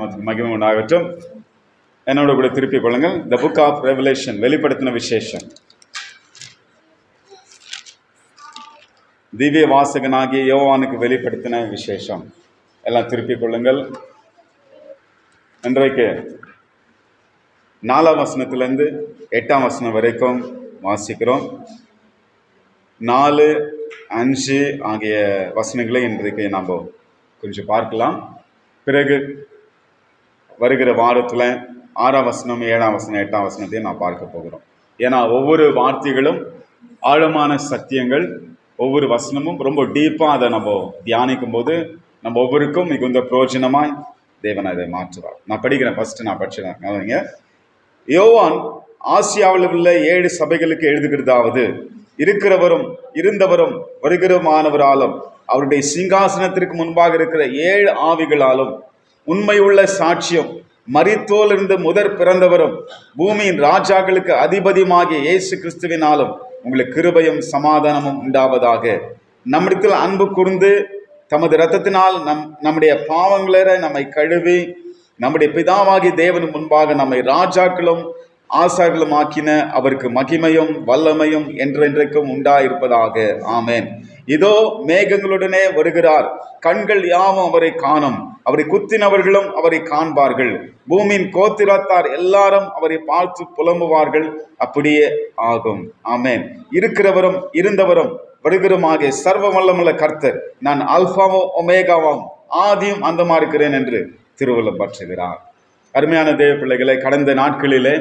நாமத்துக்கு மகிமை உண்டாகட்டும். என்னோட கூட திருப்பிக் கொள்ளுங்கள். த புக் ஆஃப் ரெவலேஷன், வெளிப்படுத்தின விசேஷம். திவ்ய வாசகனாகிய யோவானுக்கு வெளிப்படுத்தின விசேஷம். எல்லாம் திருப்பிக் கொள்ளுங்கள். இன்றைக்கு 4ஆம் வசனத்திலிருந்து 8ஆம் வசனம் வரைக்கும் வாசிக்கிறோம். 4, 5 ஆகிய வசனங்களை இன்றைக்கு நாம் கொஞ்சம் பார்க்கலாம். பிறகு வருகிற வாரத்தில் 6ஆம் வசனம், 7ஆம் வசனம், 8ஆம் வசனத்தையும் நான் பார்க்க போகிறோம். ஏன்னா ஒவ்வொரு வார்த்தைகளும் ஆழமான சத்தியங்கள், ஒவ்வொரு வசனமும் ரொம்ப டீப்பாக அதை நம்ம தியானிக்கும் போது நம்ம ஒவ்வொருக்கும் மிகுந்த பிரயோஜனமாய் தேவன் அதை மாற்றுவார். நான் படிக்கிறேன். ஃபர்ஸ்ட் நான் படிச்சுங்க. யோவான் ஆசியாவில் உள்ள 7 சபைகளுக்கு எழுதுகிறதாவது, இருக்கிறவரும் இருந்தவரும் வருகிறமானவராலும் அவருடைய சிங்காசனத்திற்கு முன்பாக இருக்கிற 7 ஆவிகளாலும் உண்மையுள்ள சாட்சியம் மரித்தோலிருந்து முதற் பிறந்தவரும் பூமியின் ராஜாக்களுக்கு அதிபதியுமாகிய இயேசு கிறிஸ்துவினாலும் உங்களுக்கு கிருபையும் சமாதானமும் உண்டாவதாக. நம்மிடத்தில் அன்பு கூர்ந்து தமது இரத்தத்தினால் நம்முடைய பாவங்களை நம்மை கழுவி நம்முடைய பிதாவாகிய தேவன் முன்பாக நம்மை ராஜாக்களும் ஆசார்களும் ஆக்கின அவருக்கு மகிமையும் வல்லமையும் என்றென்றைக்கும் உண்டாயிருப்பதாக. ஆமேன். இதோ மேகங்களுடனே வருகிறார், கண்கள் யாவும் அவரை காணும், அவரை குத்தினவர்களும் அவரை காண்பார்கள், பூமியின் கோத்திரத்தார் எல்லாரும் அவரை பார்த்து புலம்புவார்கள். அப்படியே ஆகும். ஆமேன். இருக்கிறவரும் இருந்தவரும் வருகிறமாகிய சர்வ வல்லமுள்ள கர்த்தர், நான் அல்பாவும் ஒமேகாவும் ஆதியும் அந்தமா இருக்கிறேன் என்று திருவள்ளுவர் பற்றுகிறார். அருமையான தேவ பிள்ளைகளை, கடந்த நாட்களிலே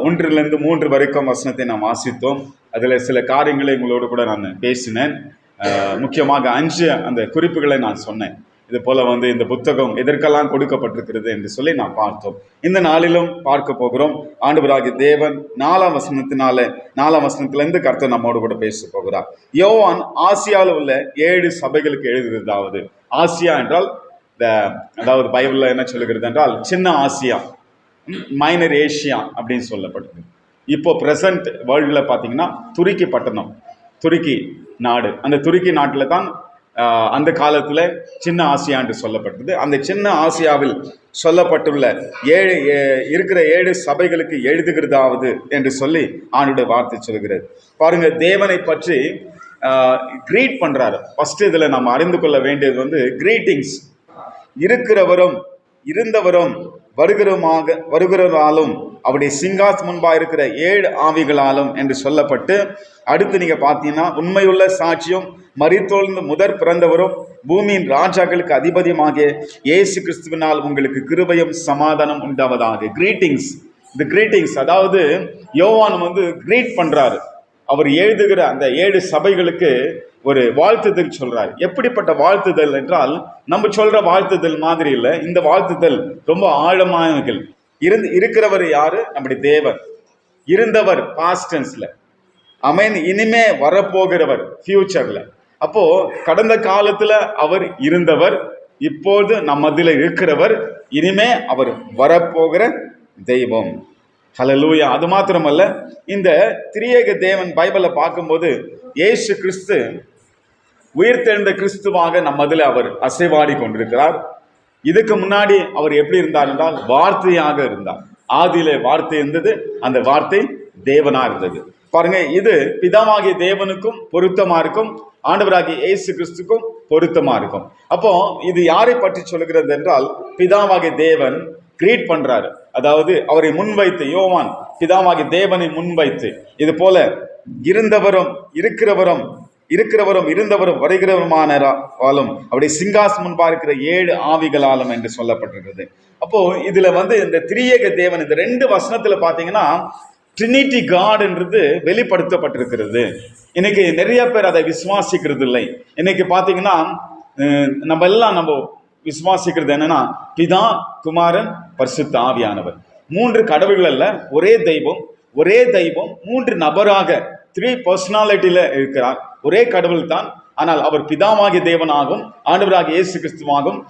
1லிருந்து 3 வரைக்கும் வசனத்தை நாம் வாசித்தோம். அதில் சில காரியங்களை உங்களோடு கூட நான் பேசினேன். முக்கியமாக 5 அந்த குறிப்புகளை நான் சொன்னேன். இது போல இந்த புத்தகம் எதற்கெல்லாம் கொடுக்கப்பட்டிருக்கிறது என்று சொல்லி நான் பார்த்தோம். இந்த நாளிலும் பார்க்க போகிறோம். ஆண்டவராகிய தேவன் 4ஆம் வசனத்திலிருந்து கர்த்தர் நம்மோடு கூட பேச போகிறார். யோவான் ஆசியாவில் உள்ள 7 சபைகளுக்கு எழுதுகிறதாவது, ஆசியா என்றால் அதாவது பைபிளில் என்ன சொல்லுகிறது என்றால் சின்ன ஆசியா, மைனர் ஏஷியா அப்படின்னு சொல்லப்படுது. இப்போ பிரசன்ட் வேர்ல்டில் பார்த்தீங்கன்னா துருக்கி பட்டணம், துருக்கி நாடு, அந்த துருக்கி நாட்டில் தான் அந்த காலத்தில் சின்ன ஆசியா என்று சொல்லப்பட்டது. அந்த சின்ன ஆசியாவில் சொல்லப்பட்டுள்ள 7 சபைகளுக்கு எழுதுகிறதாவது என்று சொல்லி ஆண்டுடைய வார்த்தை சொல்கிறது. பாருங்க, தேவனை பற்றி கிரீட் பண்றாரு. ஃபர்ஸ்ட் இதில் நம்ம அறிந்து கொள்ள வேண்டியது கிரீட்டிங்ஸ். இருக்கிறவரும் இருந்தவரும் வருகிறவராலும் அவருடைய சிங்காஸ் முன்பாக இருக்கிற 7 ஆவிகளாலும் என்று சொல்லப்பட்டு, அடுத்து நீங்க பார்த்தீங்கன்னா உண்மையுள்ள சாட்சியம் மரித்தோலிருந்து முதற் பிறந்தவரும் பூமியின் ராஜாக்களுக்கு அதிபதியுமாகிய இயேசு கிறிஸ்துவினால் உங்களுக்கு கிருபையும் சமாதானம் உண்டாவதாக. கிரீட்டிங்ஸ். இந்த கிரீட்டிங்ஸ் அதாவது யோவான் கிரீட் பண்றாரு. அவர் எழுதுகிற அந்த 7 சபைகளுக்கு ஒரு வாழ்த்துதல் சொல்றாரு. எப்படிப்பட்ட வாழ்த்துதல் என்றால், நம்ம சொல்ற வாழ்த்துதல் மாதிரி இல்லை. இந்த வாழ்த்துதல் ரொம்ப ஆழமானவர்கள். இருக்கிறவர் யாரு? நம்முடைய தேவன். இருந்தவர் பாஸ்ட் டென்ஸ்ல, அமேன். இனிமே வரப்போகிறவர் ஃபியூச்சர்ல. அப்போ கடந்த காலத்துல அவர் இருந்தவர், இப்போது நம்மதில் இருக்கிறவர், இனிமே அவர் வரப்போகிற தெய்வம். ஹல்லேலூயா. அது மாத்திரமல்ல, இந்த திரியேக தேவன் பைபிளை பார்க்கும்போது இயேசு கிறிஸ்து உயிர்த்தெழுந்த கிறிஸ்துவாக நம்மதில் அவர் அசைவாடி கொண்டிருக்கிறார். இதுக்கு முன்னாடி அவர் எப்படி இருந்தார் என்றால் வார்த்தையாக இருந்தார். ஆதியிலே வார்த்தை இருந்தது, அந்த வார்த்தை தேவனா இருந்தது. பாருங்க, இது பிதாவாகிய தேவனுக்கும் பொருத்தமா இருக்கும், ஆண்டவராகிய இயேசு கிறிஸ்துக்கும் பொருத்தமா இருக்கும். அப்போ இது யாரை பற்றி சொல்லுகிறது என்றால், பிதாவாகிய தேவன் கிரியேட் பண்றாரு. அதாவது அவரை முன்வைத்து, யோவான் பிதாவாகிய தேவனை முன்வைத்து, இது போல இருந்தவரும் இருந்தவரும் வருகிறவருமானாலும் அவருடைய சிங்காஸ் முன்பாக இருக்கிற 7 ஆவிகளாலும் என்று சொல்லப்பட்டிருக்கிறது. அப்போ இதுல இந்த திரியேக தேவன் இந்த 2 வசனத்துல பாத்தீங்கன்னா ட்ரினிட்டி காட் என்றது வெளிப்படுத்தப்பட்டிருக்கிறது. இன்னைக்கு நிறைய பேர் அதை விசுவாசிக்கிறது இல்லை. இன்னைக்கு பாத்தீங்கன்னா நம்ம விசுவாசிக்கிறது என்னன்னா, பிதா, குமாரன், பரிசுத்த ஆவியானவர். 3 கடவுள்கள் அல்ல, ஒரே தெய்வம் 3 நபராக 3 பர்சனாலிட்டியில இருக்கிறார். ஒரே கடவுள் தான், ஆனால் அவர் பிதாவாகிய தேவனாகவும் ஆண்டவராகிய இயேசு கிறிஸ்துவாகவும்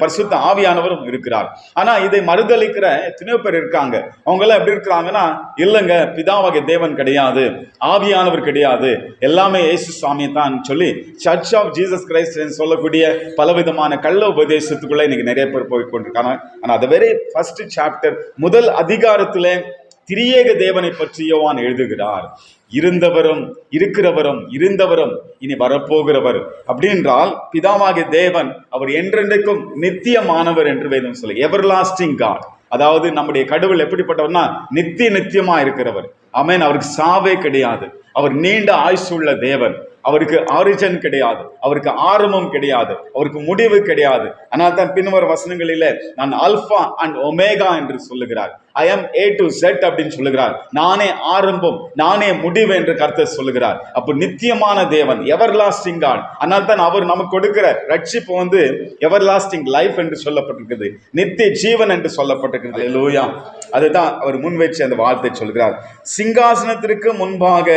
பரிசுத்த ஆவியானவரும் இருக்கிறார். ஆனா இதை மறுதளிக்கிற எத்தனையோ பேர் இருக்காங்க. அவங்க எல்லாம் எப்படி இருக்கிறாங்கன்னா, இல்லைங்க பிதாவாகிய தேவன் கிடையாது, ஆவியானவர் கிடையாது, எல்லாமே இயேசு சுவாமி தான் சொல்லி சர்ச் ஆஃப் ஜீசஸ் கிரைஸ்ட் சொல்லக்கூடிய பலவிதமான கள்ள உபதேசத்துக்குள்ள இன்னைக்கு நிறைய பேர் போய் கொண்டிருக்காங்க. ஆனா அது வெரி ஃபர்ஸ்ட் சாப்டர், முதல் அதிகாரத்திலே திரியேக தேவனை பற்றி யோவான் எழுதுகிறார். இருந்தவரும் இருக்கிறவரும் இருந்தவரும் இனி வரப்போகிறவர். அப்படின்றால் பிதாவாகிய தேவன் அவர் என்றென்றைக்கும் நித்தியமானவர் என்று வேதம் சொல்லி, எவர்லாஸ்டிங் காட். அதாவது நம்முடைய கடவுள் எப்படிப்பட்டவர்னா நித்தியமா இருக்கிறவர். ஆமென். அவருக்கு சாவே கிடையாது. அவர் நீண்ட ஆயுசுள்ள தேவன். அவருக்கு ஆரிஜன் கிடையாது, அவருக்கு ஆரம்பம் கிடையாது, அவருக்கு முடிவு கிடையாது. ஆனால் தான் பின்வரும் வசனங்களிலே நான் அல்பா அண்ட் ஒமேகா என்று சொல்லுகிறார். I M A to set அப்படின்னு சொல்லுகிறார். நானே ஆரம்பம் நானே முடிவு என்று கர்த்தர் சொல்லுகிறார். அப்போ நித்தியமான தேவன், எவர்லாஸ்டிங் காட். ஆனால் தான் அவர் நமக்கு கொடுக்கிற ரட்சிப்பு வந்து எவர்லாஸ்டிங் லைஃப் என்று சொல்லப்பட்டிருக்கிறது, நித்திய ஜீவன் என்று சொல்லப்பட்டிருக்கிறது. அல்லேலூயா. அதுதான் அவர் முன்வைச்சு அந்த வார்த்தை சொல்கிறார். சிங்காசனத்திற்கு முன்பாக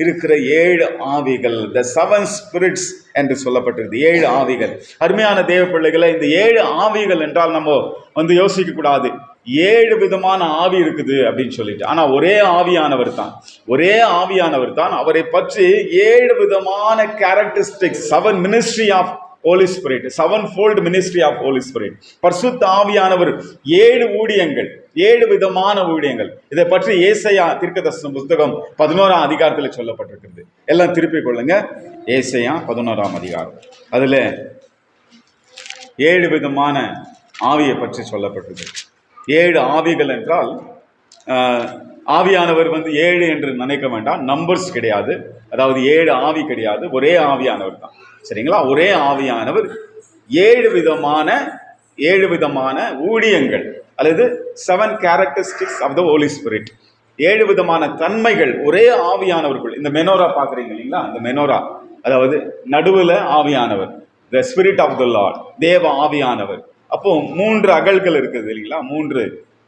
இருக்கிற 7 ஆவிகள், the 7 spirits என்று சொல்லப்பட்டிருக்கு. 7 ஆவிகள். அருமையான தேவ பிள்ளைகளை, இந்த 7 ஆவிகள் என்றால் நம்ம வந்து யோசிக்க கூடாது 7 விதமான ஆவி இருக்குது அப்படின்னு சொல்லிட்டு. ஆனா ஒரே ஆவியானவர் தான், ஒரே ஆவியானவர் தான். அவரை பற்றி 7 விதமான characteristics, 7 ministry of Holy Spirit, 7-fold ministry of Holy Spirit. பரிசுத்த ஆவியானவர் 7 ஊழியங்கள், 7 விதமான ஊழியங்கள். இதை பற்றி ஏசாயா தீர்க்கதரிசன புத்தகம் 11ஆம் அதிகாரத்தில் சொல்லப்பட்டிருக்கிறது. எல்லாம் திருப்பிக் கொள்ளுங்க. ஏசாயா 11ஆம் அதிகாரம், அதுல 7 விதமான ஆவியை பற்றி சொல்லப்பட்டிருக்கு. 7 ஆவிகள் என்றால் ஆவியானவர் வந்து 7 என்று நினைக்க வேண்டாம், நம்பர்ஸ் கிடையாது. அதாவது 7 ஆவி கிடையாது, ஒரே ஆவியானவர் தான். சரிங்களா? ஒரே ஆவியானவர் 7 விதமான ஊழியங்கள் அல்லது 7 characteristics of the Holy Spirit. 7 விதமான தன்மைகள் ஒரே ஆவியானவர்கள். இந்த மெனோரா பாக்குறீங்க இல்லைங்களா? இந்த மெனோரா, அதாவது நடுவுல ஆவியானவர், the Spirit of the Lord, தேவ ஆவியானவர். அப்போ 3 அகல்கள் இருக்குது இல்லைங்களா? 3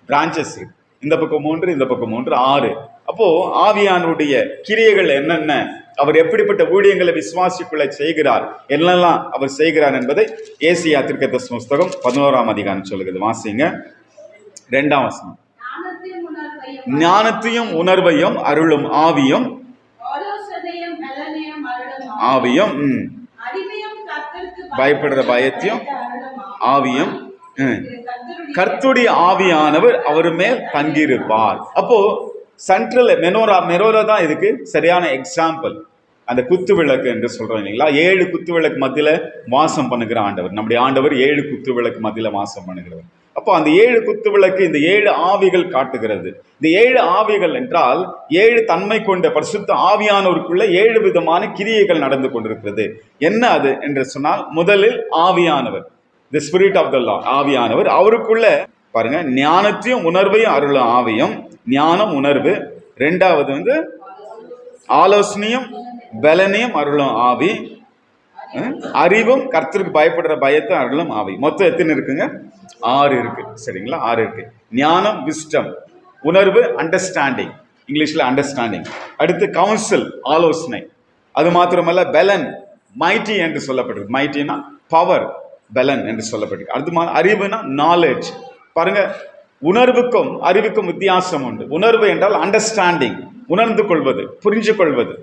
பிரான்ச்சஸ் இருக்கு. இந்த பக்கம் 3, இந்த பக்கம் 3, 6. அப்போ ஆவியானவருடைய கிரியைகள் என்னென்ன, அவர் எப்படிப்பட்ட ஊழியங்களை விசுவாசிக்குள்ள செய்கிறார், என்னெல்லாம் அவர் செய்கிறார் என்பதை ஏசாயா தீர்க்கதரிசன புத்தகம் 11ஆம் அதிகாரம் சொல்லுகிறது. வாசிங்க 2ஆம் வசனம். ஞானத்தையும் உணர்வையும் அருளும் ஆவியும் ஆவியும் பயப்படுற பயத்தையும் ஆவியும் கர்த்தருடைய ஆவியானவர் அவர் மேல் தங்கியிருப்பார். அப்போ சென்ட்ரல் மெனோரா தான் இதுக்கு சரியான எக்ஸாம்பிள். அந்த குத்து விளக்கு என்று சொல்றோம் இல்லைங்களா? 7 குத்து விளக்கு மத்தியில வாசம் பண்ணுகிற ஆண்டவர், நம்முடைய ஆண்டவர் 7 குத்து விளக்கு மத்தியில வாசம் பண்ணுகிறவர். அப்போ அந்த 7 குத்து விளக்கு இந்த 7 ஆவிகள் காட்டுகிறது. இந்த 7 ஆவிகள் என்றால் 7 தன்மை கொண்ட பரிசுத்த ஆவியானவருக்குள்ள 7 விதமான கிரியைகள் நடந்து கொண்டிருக்கிறது. என்ன அது என்று சொன்னால், முதலில் ஆவியானவர், the Spirit of the Lord, ஆவியானவர். அவருக்குள்ள பாருங்க, ஞானத்தையும் உணர்வையும் அருளும் ஆவியும், ஞானம் உணர்வு. 2வது வந்து ஆலோசனையும் பலனையும் அருளும் ஆவி. அறிவும் கர்த்தருக்கு பயப்படுற பயத்தை அருளும் ஆவி. மொத்தம் எத்தனை இருக்குங்க? 6 இருக்கு. சரிங்களா? 6 இருக்கு. ஞானம் விஸ்டம், உணர்வு அண்டர்ஸ்டாண்டிங், இங்கிலீஷ்ல அண்டர்ஸ்டாண்டிங். அடுத்து கவுன்சில் ஆலோசனை. அது மாத்திரமல்ல பலன், மைட்டி என்று சொல்லப்பட்டிருக்கு. மைட்டினா பவர், பலன் என்று சொல்லப்பட்டிருக்கு. அடுத்து அறிவுனா நாலேஜ். பாருங்க, உணர்வுக்கும் அறிவுக்கும் வித்தியாசம் உண்டு. உணர்வு என்றால் அண்டர்ஸ்டாண்டிங், உணர்ந்து கொள்வது, புரிஞ்சு கொள்வது.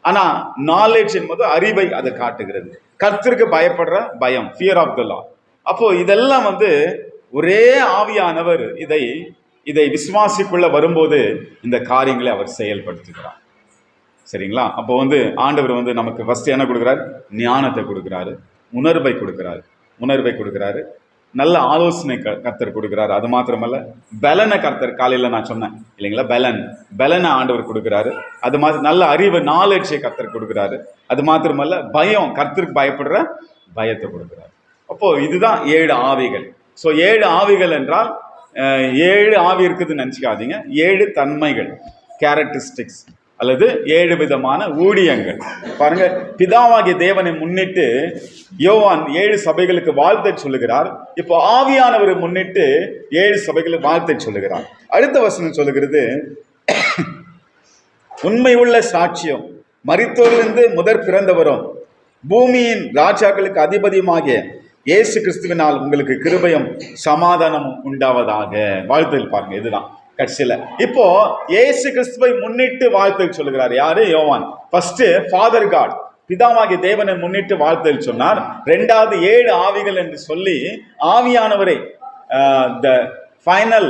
ஆனா நாலேஜ் என்பது அறிவை அதை காட்டுகிறது. கர்த்தருக்கு பயப்படுற பயம், ஃபியர் ஆஃப் த லார்ட். அப்போ இதெல்லாம் வந்து ஒரே ஆவியானவர் இதை விசுவாசிக்குள்ள வரும்போது இந்த காரியங்களை அவர் செயல்படுத்துகிறார். சரிங்களா? அப்போ வந்து ஆண்டவர் வந்து நமக்கு ஃபர்ஸ்ட் என்ன கொடுக்குறாரு? ஞானத்தை கொடுக்குறாரு, உணர்வை கொடுக்குறாரு, நல்ல ஆலோசனை கர்த்தர் கொடுக்குறாரு. அது மாத்திரமல்ல பலனை கர்த்தர், காலையில் நான் சொன்னேன் இல்லைங்களா, பலனை ஆண்டவர் கொடுக்குறாரு. அது மாதிரி நல்ல அறிவு, நாலேஜை கர்த்தர் கொடுக்குறாரு. அது மாத்திரமல்ல பயம், கர்த்தருக்கு பயப்படுற பயத்தை கொடுக்குறாரு. அப்போ இதுதான் 7 ஆவிகள். ஸோ 7 ஆவிகள் என்றால் 7 ஆவி இருக்குதுன்னு நினச்சிக்காதீங்க. 7 தன்மைகள், கேரக்டரிஸ்டிக்ஸ் அல்லது 7 விதமான ஊழியங்கள். பாருங்க, பிதாவாகிய தேவனை முன்னிட்டு யோவான் 7 சபைகளுக்கு வாழ்த்தை சொல்லுகிறார். இப்போ ஆவியானவரை முன்னிட்டு 7 சபைகளுக்கு வாழ்த்தை சொல்லுகிறார். அடுத்த வசனம் சொல்லுகிறது, உண்மை உள்ள சாட்சியம், மரித்தோரிலிருந்து முதற் பிறந்தவரும் பூமியின் ராஜாக்களுக்கு அதிபதியுமாகிய இயேசு கிறிஸ்துவினால் உங்களுக்கு கிருபையும் சமாதானமும் உண்டாவதாக. வாழ்த்துதல் பாருங்க, இதுதான் கடைசியில. இப்போ இயேசு கிறிஸ்துவை முன்னிட்டு வாழ்த்துதல் சொல்லுகிறார். யாரு? யோவான். ஃபர்ஸ்ட் ஃபாதர் காட், பிதாவாகிய தேவனை முன்னிட்டு வாழ்த்துதல் சொன்னார். ரெண்டாவது 7 ஆவிகள் என்று சொல்லி ஆவியானவரை த ஃபைனல்,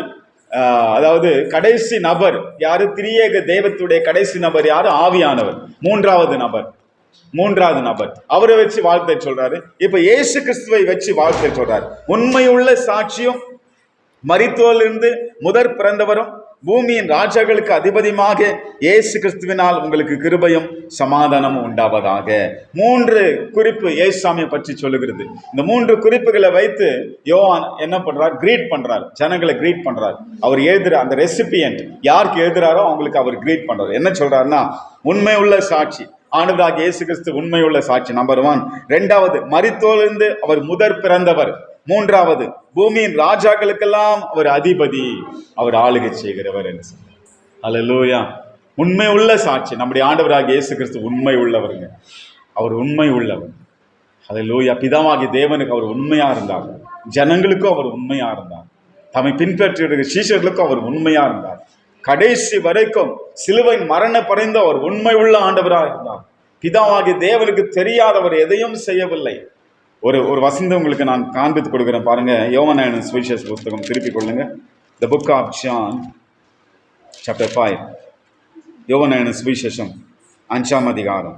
அதாவது கடைசி நபர் யாரு? திரியேக தெய்வத்துடைய கடைசி நபர் யாரு? ஆவியானவர். மூன்றாவது நபர் அவரை வச்சு வாழ்த்தை சொல்றாரு. இப்ப இயேசு கிறிஸ்துவை வச்சு வாழ்த்தை சொல்றாரு. உண்மையுள்ள சாட்சியும், மரித்தோரிலிருந்து முதற் பிறந்தவரும், பூமியின் ராஜாக்களுக்கு அதிபதியுமாக இயேசு கிறிஸ்துவினால் உங்களுக்கு கிருபையும் சமாதானமும் உண்டாவதாக. 3 குறிப்பு இயேசுசாமியை பற்றி சொல்லுகிறது. இந்த 3 குறிப்புகளை வைத்து யோவான் என்ன பண்றார்? கிரீட் பண்றார், ஜனங்களை கிரீட் பண்றார். அவர் எழுதுற அந்த ரெசிபியன்ட் யாருக்கு எழுதுறாரோ அவங்களுக்கு அவர் கிரீட் பண்றாரு. என்ன சொல்றாருன்னா, உண்மை உள்ள சாட்சி, ஆண்டவராகிய இயேசு கிறிஸ்து உண்மை உள்ள சாட்சி, நம்பர் 1. ரெண்டாவது, மரித்தோரிலிருந்து அவர் முதற் பிறந்தவர். மூன்றாவது, பூமியின் ராஜாக்களுக்கெல்லாம் அவர் அதிபதி, அவர் ஆளுகை செய்கிறவர் என்று சொல்றார். அல்லேலூயா. உண்மை உள்ள சாட்சி. நம்முடைய ஆண்டவராகிய இயேசு கிறிஸ்து உண்மை உள்ளவருங்க. அவர் உண்மை உள்ளவர். அல்லேலூயா. பிதாவாகிய தேவனுக்கு அவர் உண்மையா இருந்தார், ஜனங்களுக்கும் அவர் உண்மையா இருந்தார், தம்மை பின்பற்றிய சீஷர்களுக்கும் அவர் உண்மையா இருந்தார். கடைசி வரைக்கும் சிலுவையின் மரண படைந்து அவர் உண்மை உள்ள ஆண்டவராக இருந்தார். பிதாவாகிய தேவனுக்கு தெரியாதவர் எதையும் செய்யவில்லை. ஒரு வசந்தம் உங்களுக்கு நான் காண்பித்து கொடுக்கிறேன் பாருங்க. யோவான் சுவிசேஷ புத்தகம் திருப்பிக் கொள்ளுங்க. The Book of John chapter 5. யோவான் சுவிசேஷம் 5ஆம் அதிகாரம்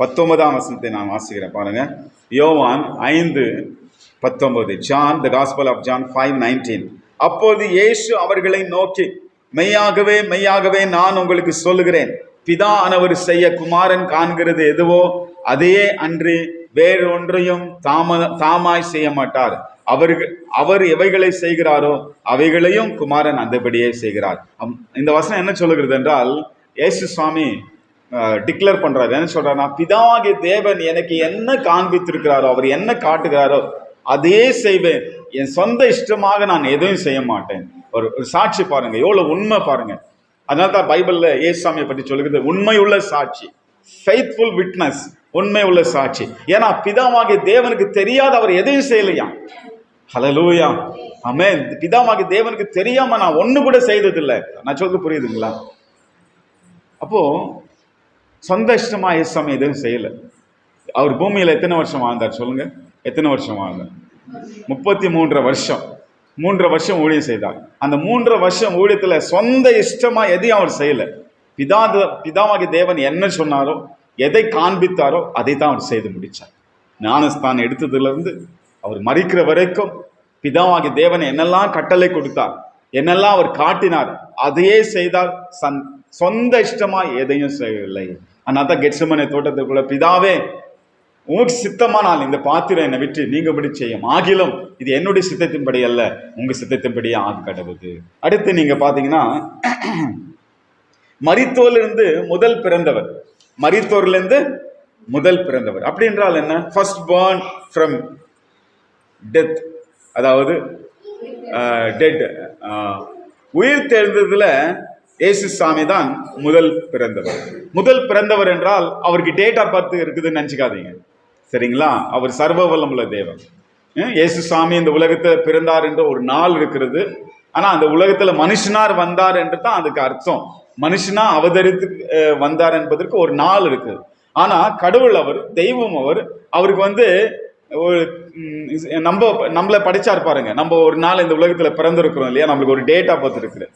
19ஆம் வசனத்தை நான் வாசிக்கிறேன் பாருங்க. யோவான் 5:19. John, the Gospel of John 5:19. அப்போது இயேசு அவர்களை நோக்கி, மெய்யாகவே மெய்யாகவே நான் உங்களுக்கு சொல்லுகிறேன், பிதா ஆனவர் செய்ய குமாரன் காண்கிறது எதுவோ அதையே அன்று வேறு ஒன்றையும் தாமாய் செய்ய மாட்டார். அவர் எவைகளை செய்கிறாரோ அவைகளையும் குமாரன் அந்தபடியே செய்கிறார். இந்த வசனம் என்ன சொல்லுகிறது என்றால், இயேசு சுவாமி டிக்ளேர் பண்றாரு. என்ன சொல்றாருன்னா, பிதாவாகிய தேவன் எனக்கு என்ன காண்பித்திருக்கிறாரோ, அவர் என்ன காட்டுகிறாரோ அதையே செய்வேன், என் சொந்த இஷ்டமாக நான் எதையும் செய்ய மாட்டேன். ஒரு சாட்சி பாருங்க, எவ்வளவு உண்மை பாருங்க. அதனால தான் பைபிள்ல இயேசுசாமியை பற்றி சொல்லுகிறது உண்மை உள்ள சாட்சி, ஃபெய்த்ஃபுல் விட்னஸ், உண்மை உள்ள சாட்சி. ஏன்னா பிதாவாகிய தேவனுக்கு தெரியாத அவர் எதையும் செய்யலையா. ஹல்லேலூயா, ஆமென். பிதாவாகிய தேவனுக்கு தெரியாம நான் ஒண்ணு கூட செய்ததில்லை. நான் சொல்றது புரியுதுங்களா? அப்போ சொந்த இஷ்டமா இயேசுசாமி எதுவும் செய்யல. அவர் பூமியில எத்தனை வருஷம் வாழ்ந்தார் சொல்லுங்க? எத்தனை வருஷம் வாழ்ந்தார்? 33 வருஷம். 3 வருஷம் ஊழியம் செய்தார். அந்த 3 வருஷம் ஊழியத்துல சொந்த இஷ்டமா எதையும் அவர் செய்யல. பிதாவாகிய தேவன் என்ன சொன்னாரோ, எதை காண்பித்தாரோ அதை தான் அவர் செய்து முடிச்சார். ஞானஸ்தானம் எடுத்ததுல இருந்து அவர் மரிக்கிற வரைக்கும் பிதாவாகிய தேவன் என்னெல்லாம் கட்டளை கொடுத்தார், என்னெல்லாம் அவர் காட்டினார், அதையே செய்தார். சொந்த இஷ்டமா எதையும் செய்யவில்லை. அதனால தான் கெத்செமனே தோட்டத்துக்குள்ள, பிதாவே உனக்கு சித்தமானால் இந்த பாத்திரம் என்னை விட்டு நீங்கபடி செய்யும், ஆகிலும் இது என்னுடைய சித்தத்தின்படி அல்ல, உங்க சித்தத்தின்படியே ஆக கடவுது. அடுத்து நீங்க பாத்தீங்கன்னா, மரித்தோரிலிருந்து முதல் பிறந்தவர். மரித்தோரிலிருந்து முதல் பிறந்தவர் அப்படி என்றால் என்ன? ஃபர்ஸ்ட் பார்ன் ஃப்ரம் டெத், அதாவது டெட், உயிர் தெழுந்ததுல இயேசு சாமி தான் முதல் பிறந்தவர். முதல் பிறந்தவர் என்றால் அவருக்கு டேட் ஆஃப் பர்த் இருக்குதுன்னு நினைச்சுக்காதீங்க, சரிங்களா? அவர் சர்வ வல்லமுள்ள தேவன். இயேசு சாமி இந்த உலகத்தில் பிறந்தார் என்ற ஒரு நாள் இருக்கிறது. ஆனா அந்த உலகத்துல மனுஷனார் வந்தார் என்று தான் அதுக்கு அர்த்தம். மனுஷனா அவதரித்து வந்தார் என்பதற்கு ஒரு நாள் இருக்குது. ஆனா கடவுள் அவர், தெய்வம் அவர். அவருக்கு ஒரு நம்மளை படிச்சார் பாருங்க. நம்ம ஒரு நாள் இந்த உலகத்துல பிறந்திருக்கிறோம் இல்லையா? நம்மளுக்கு ஒரு டேட் ஆஃப் பர்த் இருக்குது.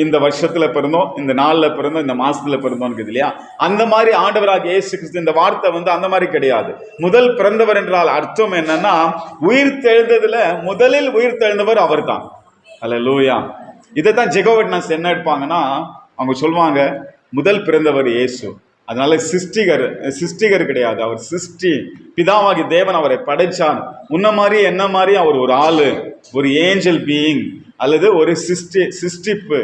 இந்த வருஷத்துல பிறந்தோம், இந்த நாள்ல பிறந்தோம், இந்த மாசத்துல பிறந்தோம் இருக்குது இல்லையா? அந்த மாதிரி ஆண்டவராக இயேசு கிறிஸ்து, இந்த வார்த்தை அந்த மாதிரி கிடையாது. முதல் பிறந்தவர் என்றால் அர்த்தம் என்னன்னா, உயிர் தெழுந்ததுல முதலில் உயிர் தெழுந்தவர் அவர் தான். அல்லேலூயா. இதைத்தான் ஜெகோவா விட்னஸ் என்ன எடுப்பாங்கன்னா, அவங்க சொல்லுவாங்க முதல் பிறந்தவர் இயேசு. அதனால சிருஷ்டிகர் கிடையாது, அவர் சிருஷ்டி. பிதாவாகி தேவன் அவரை படைச்சான். முன்ன மாதிரி என்ன மாதிரி அவர் ஒரு ஆளு, ஒரு ஏஞ்சல் பீயிங், அல்லது ஒரு சிருஷ்டிப்பு,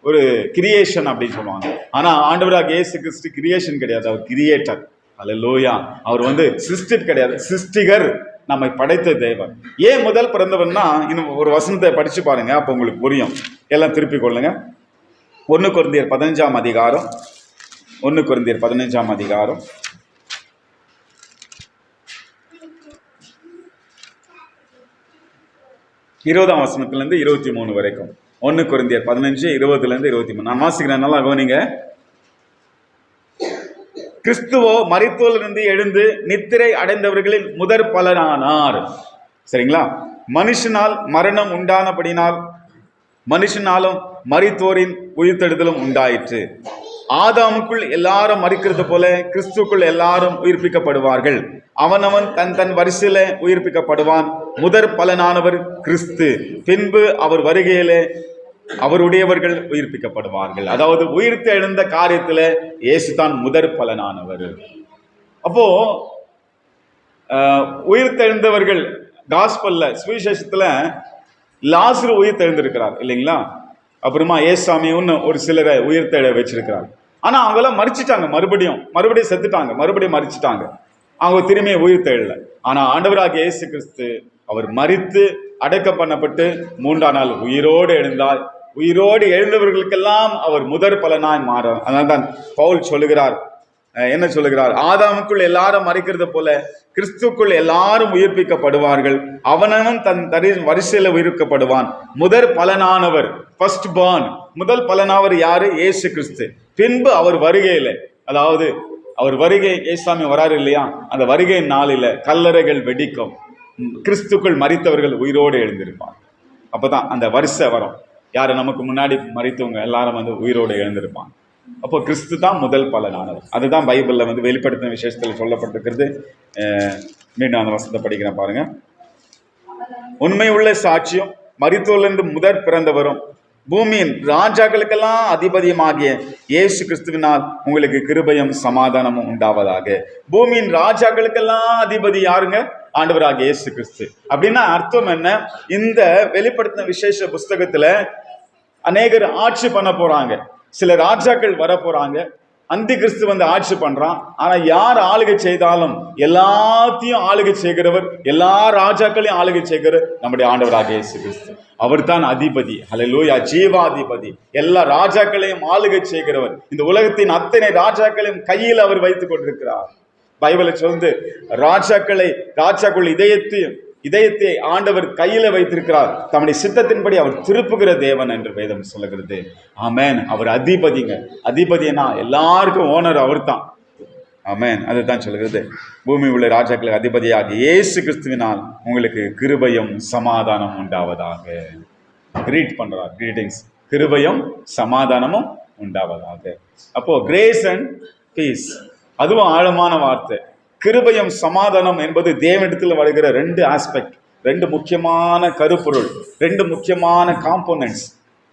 ஒரு கிரியேஷன் அப்படின்னு சொல்லுவாங்க. ஆனா ஆண்டவராக இயேசு கிறிஸ்து கிரியேஷன் கிடையாது, அவர் கிரியேட்டர். அல்லேலூயா. அவர் சிருஷ்டிப் கிடையாது, சிருஷ்டிகர், நம்மை படைத்த தேவன். ஏன் முதல் பிறந்தவன்னா, இன்னும் ஒரு வசனத்தை படிச்சு பாருங்க, அப்போ உங்களுக்கு புரியும். எல்லாம் திருப்பிக் கொள்ளுங்க. 1 கொரிந்தியர் 15ஆம் அதிகாரம் 1 கொரிந்தியர் 15ஆம் அதிகாரம் 20ஆம் வசனத்திலிருந்து 23 வரைக்கும். 1 கொரிந்தியர் 15 20லிருந்து 23. நான் வாசிக்கிறேன், நல்லா கவனிங்க. கிறிஸ்துவோ மரித்தோரிலிருந்து எழுந்து நித்திரை அடைந்தவர்களில் முதற் பலனானார். சரிங்களா? மனுஷனால் மரணம் உண்டானபடினால் மனுஷனாலும் மரித்தோரின் உயிர்த்தெழுதலும் உண்டாயிற்று. ஆதாமுக்குள் எல்லாரும் மரிக்கிறது போல கிறிஸ்துக்குள் எல்லாரும் உயிர்ப்பிக்கப்படுவார்கள். அவனவன் தன் தன் வரிசையில உயிர்ப்பிக்கப்படுவான். முதற் பலனானவர் கிறிஸ்து, பின்பு அவர் வருகையிலே அவருடையவர்கள் உயிர்ப்பிக்கப்படுவார்கள். அதாவது உயிர்த்த எழுந்த காரியத்துல இயேசு தான் முதற் பலனானவர். அப்போ உயிர்த்தெழுந்தவர்கள் காஸ்பல்ல சுவிசேஷத்துல லாசரு உயிர்த்தெழுந்திருக்கிறார் இல்லைங்களா? அப்புறமா ஏசாமி ஒரு சிலரை உயிர்த்தெழ வச்சிருக்கிறார். ஆனா அவங்களாம் மறிச்சிட்டாங்க, மறுபடியும் செத்துட்டாங்க, மறுபடியும் மறிச்சிட்டாங்க. அவங்க திரும்பிய உயிர்த்தெழல. ஆனா ஆண்டவராகிய இயேசு கிறிஸ்து அவர் மரித்து அடக்கம் பண்ணப்பட்டு 3ஆம் நாள் உயிரோடு எழுந்தார். உயிரோடு எழுந்தவர்களுக்கெல்லாம் அவர் முதற் பலனாய் மாறார். அதனால்தான் பவுல் சொல்லுகிறார், என்ன சொல்லுகிறார்? ஆதாமுக்குள் எல்லாரும் மரிக்கிறது போல கிறிஸ்துக்குள் எல்லாரும் உயிர்ப்பிக்கப்படுவார்கள். அவனவன் தன் வரிசையில உயிர்க்கப்படுவான். முதற் பலனானவர், ஃபர்ஸ்ட் பார்ன், முதல் பலனாவர் யாரு? இயேசு கிறிஸ்து. பின்பு அவர் வருகையில, அதாவது அவர் வருகை, ஏசாமி வராரு இல்லையா, அந்த வருகை நாளில கல்லறைகள் வெடிக்கும், கிறிஸ்துக்குள் மரித்தவர்கள் உயிரோடு எழுந்திருப்பாங்க. அப்பதான் அந்த வரிசை வரும். யாரு நமக்கு முன்னாடி மரித்தவங்க எல்லாரும் உயிரோடு எழுந்திருப்பாங்க. அப்போ கிறிஸ்து தான் முதல் பலனானவர். அதுதான் பைபிள்ல வெளிப்படுத்தின விசேஷத்துல சொல்லப்பட்டிருக்கிறது. மீண்டும் அந்த வசனத்தை படிக்கிறேன் பாருங்க. உண்மை உள்ள சாட்சியம், மரித்தோரிலிருந்து முதற் பிறந்தவரும் பூமியின் ராஜாக்களுக்கெல்லாம் அதிபதியுமாகிய இயேசு கிறிஸ்துவினால் உங்களுக்கு கிருபையும் சமாதானமும் உண்டாவதாக. பூமியின் ராஜாக்களுக்கெல்லாம் அதிபதி யாருங்க? ஆண்டவராகிய இயேசு கிறிஸ்து. அப்படின்னா அர்த்தம் என்ன? இந்த வெளிப்படுத்தின விசேஷ புஸ்தகத்துல அநேகர் ஆட்சி பண்ண போறாங்க. சில ராஜாக்கள் வர போறாங்க. அந்தி கிறிஸ்து ஆட்சி பண்றான். ஆனா யார் ஆளுகை செய்தாலும் எல்லாத்தையும் ஆளுகை செய்கிறவர், எல்லா ராஜாக்களையும் ஆளுகை செய்கிறவர் நம்முடைய ஆண்டவராகிய இயேசு கிறிஸ்து. அவர் தான் அதிபதி. ஹல்லேலூயா, ஜீவாதிபதி. எல்லா ராஜாக்களையும் ஆளுகை செய்கிறவர். இந்த உலகத்தின் அத்தனை ராஜாக்களையும் கையில் அவர் வைத்துக் கொண்டிருக்கிறார். பைபிளை சொல்லுது, ராஜாக்கள் இதயத்தை ஆண்டவர் கையில வைத்திருக்கிறார். தம்முடைய சித்தத்தின்படி அவர் திருப்புகிற தேவன் என்று வேதம் சொல்லுகிறது. ஆமேன். அவர் அதிபதிங்க. அதிபதினா எல்லாருக்கும் ஓனர் அவர் தான். ஆமேன். அதுதான் சொல்லுகிறது. பூமி உள்ள ராஜாக்களுக்கு அதிபதியாக இயேசு கிறிஸ்துவினால் உங்களுக்கு கிருபையும் சமாதானம் உண்டாவதாக. கிரீட் பண்றார், கிரீட்டிங்ஸ். கிருபையும் சமாதானமும் உண்டாவதாக. அப்போ கிரேஸ் அண்ட் பீஸ், அதுவும் ஆழமான வார்த்தை. கிருபையும் சமாதானம் என்பது தேவனிடத்தில் வருகிற 2 ஆஸ்பெக்ட், 2 முக்கியமான கருப்பொருள், 2 முக்கியமான காம்போனன்ட்ஸ்.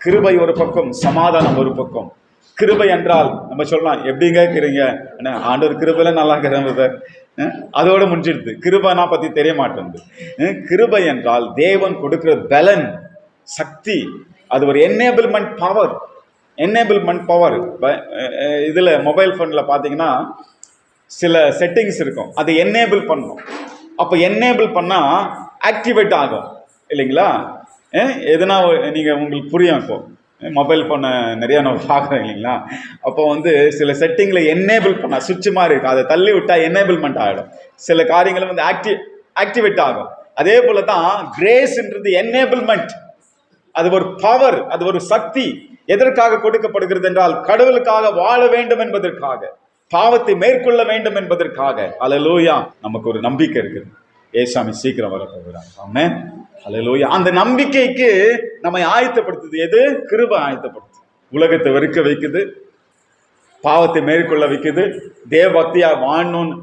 கிருபை ஒரு பக்கம், சமாதானம் ஒரு பக்கம். கிருபை என்றால் நம்ம சொல்லலாம், எப்படிங்க இருக்கிறீங்க, ஆண்டவர் கிருபையில நல்லா இருக்கிறது, அதோட முடிஞ்சிடுது. கிருபைனா பத்தி தெரிய மாட்டேங்குது. கிருபை என்றால் தேவன் கொடுக்கிற பலன், சக்தி. அது ஒரு என்னேபிள்மெண்ட் பவர். இதுல மொபைல் போன்ல பாத்தீங்கன்னா சில செட்டிங்ஸ் இருக்கும், அதை என்னேபிள் பண்ணணும். அப்போ என்னேபிள் பண்ணா ஆக்டிவேட் ஆகும் இல்லைங்களா? எதுனா நீங்க உங்களுக்கு புரியும். இப்போ மொபைல் போனை நிறைய நம்ம பார்க்குறோம் இல்லைங்களா? அப்போ சில செட்டிங்ல என்னேபிள் பண்ணா சுவிட்ச் மாதிரி இருக்கும், அதை தள்ளி விட்டா என்னேபிள்மெண்ட் ஆகிடும். சில காரியங்களும் ஆக்டிவேட் ஆகும். அதே போல தான் கிரேஸ்ன்றது என்னேபிள்மெண்ட். அது ஒரு பவர், அது ஒரு சக்தி. எதற்காக கொடுக்கப்படுகிறது என்றால் கடவுளுக்காக வாழ வேண்டும் என்பதற்காக, பாவத்தை மேற்கொள்ள வேண்டும் என்பதற்காக. அல்லேலூயா. நமக்கு ஒரு நம்பிக்கை இருக்குது, ஏசாமி சீக்கிரம் வரப்போகிறார். ஆமென். அல்லேலூயா. அந்த நம்பிக்கைக்கு நம்மை ஆயத்தப்படுத்துது எது? கிருபை ஆயத்தப்படுத்துது. உலகத்தை வெறுக்க வைக்குது, பாவத்தை மேற்கொள்ள வைக்குது, தேவ பக்தியா வாழணும்னு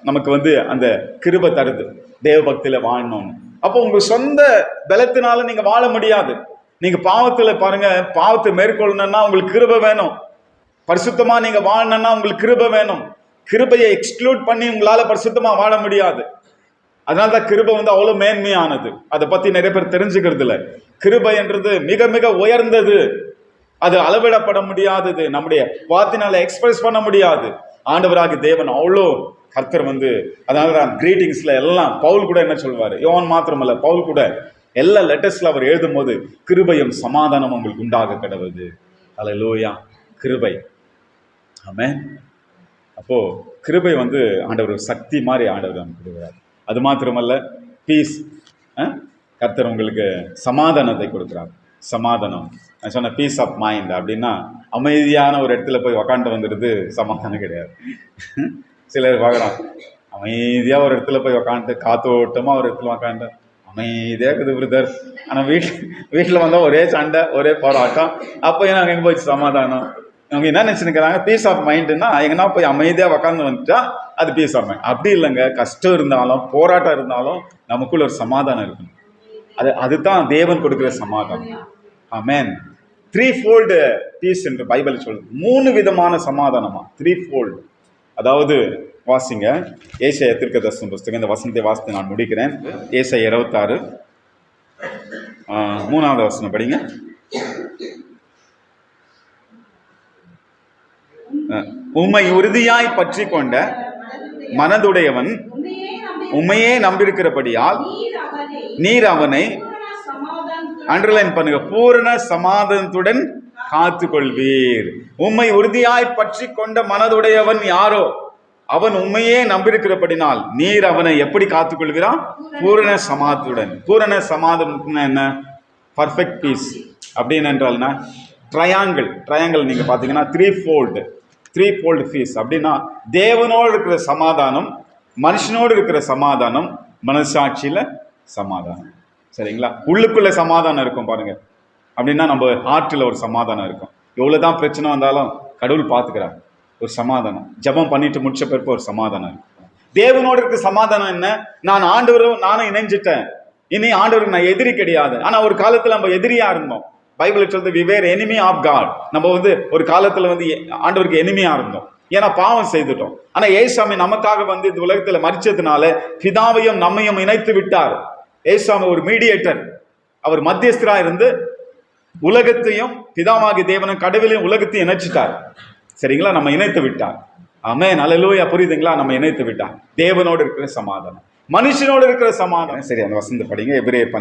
நமக்கு அந்த கிருபை தருது, தேவ பக்தியில வாழணும்னு. அப்போ உங்க சொந்த பலத்தினால நீங்க வாழ முடியாது. நீங்க பாவத்துல பாருங்க, பாவத்தை மேற்கொள்ளணும்னா உங்களுக்கு கிருபை வேணும். பரிசுத்தமா நீங்க வாழணும்னா உங்களுக்கு கிருபை வேணும். கிருபையை எக்ஸ்க்ளூட் பண்ணி உங்களால பரிசுத்தமா வாழ முடியாது. அதனாலதான் கிருபை அவ்வளவு மேன்மையானது. அதை பத்தி நிறைய பேர் தெரிஞ்சுக்கிறது இல்லை. கிருபை என்றது மிக மிக உயர்ந்தது. அது அளவிடப்பட முடியாதது. நம்முடைய வார்த்தையினால எக்ஸ்பிரஸ் பண்ண முடியாது. ஆண்டவராகிய தேவன் அவ்வளோ கர்த்தர் அதனாலதான் கிரீட்டிங்ஸ்ல எல்லாம் பவுல் கூட என்ன சொல்வாரு, யோவான் மாத்திரமல்ல, பவுல் கூட எல்லா லெட்டர்ஸ்ல அவர் எழுதும் போது கிருபையும் சமாதானம் உங்களுக்கு உண்டாக கடவுது. அல்லேலூயா. கிருபை. ஆமென். அப்போ கிருபை வந்து ஆண்டவர் சக்தி மாதிரி ஆண்டவர் நமக்கு கொடுக்குறார். அது மாத்திரமல்ல, பீஸ், கர்த்தர் உங்களுக்கு சமாதானத்தை கொடுக்குறார். சமாதானம், நான் சொன்ன பீஸ் ஆஃப் மைண்ட் அப்படின்னா அமைதியான ஒரு இடத்துல போய் உக்காண்டு வந்துடுது சமாதானம் கிடையாது. சிலர் பார்க்குறான், அமைதியாக ஒரு இடத்துல போய் உக்காந்துட்டு காத்தோட்டமாக ஒரு இடத்துல உக்காண்டு அமைதியாக இருக்குது பிரதர். ஆனால் வீட்டில் வந்தால் ஒரே சண்டை, ஒரே போராட்டம். அப்போ ஏன்னா அங்கே எங்கே போயிடுச்சு சமாதானம்? அவங்க என்ன நினச்சிருக்கிறாங்க, பீஸ் ஆஃப் மைண்டுன்னா எங்கன்னா போய் அமைதியாக உக்காந்து வந்துட்டா அது பீஸ் ஆஃப் மைண்ட். அப்படி இல்லைங்க. கஷ்டம் இருந்தாலும் போராட்டம் இருந்தாலும் நமக்குள்ள ஒரு சமாதானம் இருக்கணும். அதுதான் தேவன் கொடுக்குற சமாதானம். ஆமென். 3-fold பீஸ் என்று பைபிள் சொல்லுது. 3 விதமான சமாதானமா, 3-fold. அதாவது வாசிங்க, ஏசாயா தீர்க்கதரிசன புஸ்தகம். இந்த வசனத்தை வாசித்து நான் முடிக்கிறேன். ஏசாயா 26 3வது வசனம் படிங்க. உம்மை உறுதியாய் பற்றி கொண்ட மனதுடையவன் உம்மையே நம்பியிருக்கிறபடியால் நீர் அவனை அண்டர்லைன் பண்ணுங்க, பூரண சமாதானத்துடன் காத்து கொள்வீர். உம்மை உறுதியாய் பற்றி கொண்ட மனதுடையவன் யாரோ அவன் உண்மையே நம்பியிருக்கிறபடினால் நீர் அவனை எப்படி காத்துக்கொள்கிறான்? பூரண சமாதானத்துடன். பூரண சமாதானம் என்ன? Perfect piece. அப்படின்னு என்றால்னா ட்ரையாங்கிள் நீங்க பாத்தீங்கன்னா 3-fold பீஸ். அப்படின்னா தேவனோடு இருக்கிற சமாதானம், மனுஷனோடு இருக்கிற சமாதானம், மனசாட்சியில சமாதானம். சரிங்களா? உள்ளுக்குள்ள சமாதானம் இருக்கும் பாருங்க. அப்படின்னா நம்ம ஹார்ட்டில் ஒரு சமாதானம் இருக்கும். எவ்வளவுதான் பிரச்சனை வந்தாலும் கடவுள் பார்த்துக்கிறார், ஒரு சமாதானம். ஜெபம் பண்ணிட்டு முடிச்ச பிறகு ஒரு சமாதானம் இருக்கும். தேவனோடு இருக்க சமாதானம் என்ன? நான் ஆண்டவரும் நானும் இணைஞ்சிட்டேன், இனி ஆண்டவருக்கு நான் எதிரி கிடையாது. ஆனா ஒரு காலத்துல நம்ம எதிரியா இருந்தோம். பைபிள் சொல்றது we were enemy of God. நம்ம ஒரு காலத்துல ஆண்டவருக்கு எனிமியா இருந்தோம். ஏன்னா பாவம் செய்துட்டோம். ஆனா ஏசாமி நமக்காக இந்த உலகத்துல மரிச்சதுனால பிதாவையும் நம்மையும் இணைத்து விட்டார். ஏசாமி ஒரு மீடியேட்டர். அவர் மத்தியஸ்தரா இருந்து உலகத்தையும் பிதாவாகி தேவனும் கடவுளையும் உலகத்தையும் இணைச்சிட்டார். சரிங்களா? நம்ம இணைத்து விட்டார். ஆமென். அல்லேலூயா. புரியுதுங்களா? நம்ம இணைத்து விட்டார். தேவனோடு இருக்கிற சமாதானம், மனுஷனோடு இருக்கிற சமாதானம். சரி, அந்த வசனத்தை படிங்க. எபிரேயர்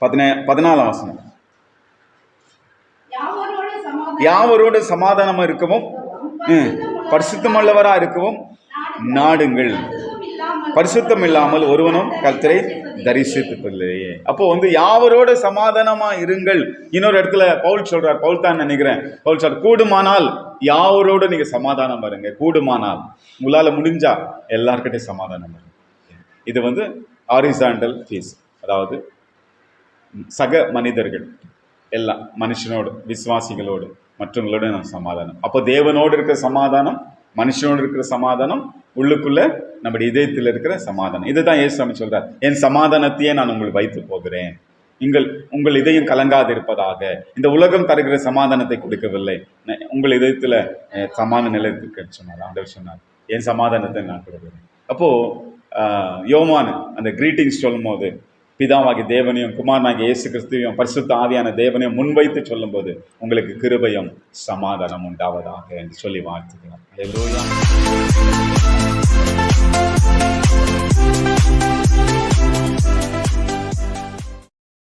12:14 வசனம். யாவரோடு சமாதானமா இருக்கவும் பரிசுத்தமுள்ளவரா இருக்கவும் நாடுங்கள், பரிசுத்தம் இல்லாமல் ஒருவனும் கர்த்தரை தரிசித்ததில்லையே. அப்போ யாவரோடு சமாதானமா இருங்கள். இன்னொரு இடத்துல பவுல் சொல்றார், பவுல் தான் நினைக்கிறேன், பவுல் சொல்ற கூடுமானால் யாவரோடு நீங்க சமாதானம் வருங்க. கூடுமானால், உங்களால முடிஞ்சா எல்லார்கிட்டையும் சமாதானம் வருங்க. இது ஹாரிசாண்டல் பீஸ். அதாவது சக மனிதர்கள் எல்லாம், மனுஷனோடு, விசுவாசிகளோடு, மற்றவங்களோட நம்ம சமாதானம். அப்போ தேவனோடு இருக்கிற சமாதானம், மனுஷனோடு இருக்கிற சமாதானம், உள்ளுக்குள்ள நம்முடைய இதயத்தில் இருக்கிற சமாதானம். இதுதான் இயேசு சொல்றார், என் சமாதானத்தையே நான் உங்களுக்கு வைத்து போகிறேன், உங்கள் இதயம் கலங்காது இருப்பதாக. இந்த உலகம் தருகிற சமாதானத்தை கொடுக்கவில்லை, உங்கள் இதயத்துல சமாதான நிலையத்துக்கு சொன்னார். ஆண்டவர் சொன்னார், என் சமாதானத்தை நான் கொடுக்கிறேன். அப்போ யோவான் அந்த கிரீட்டிங்ஸ் சொல்லும் போது பிதாவாகி தேவனையும் குமாரனாகிய இயேசு கிறிஸ்துவையும் பரிசுத்த ஆவியான தேவனையும் முன்வைத்து சொல்லும் போது உங்களுக்கு கிருபையும் சமாதானம் உண்டாவதாக என்று சொல்லி வாழ்த்துக்கிறார்.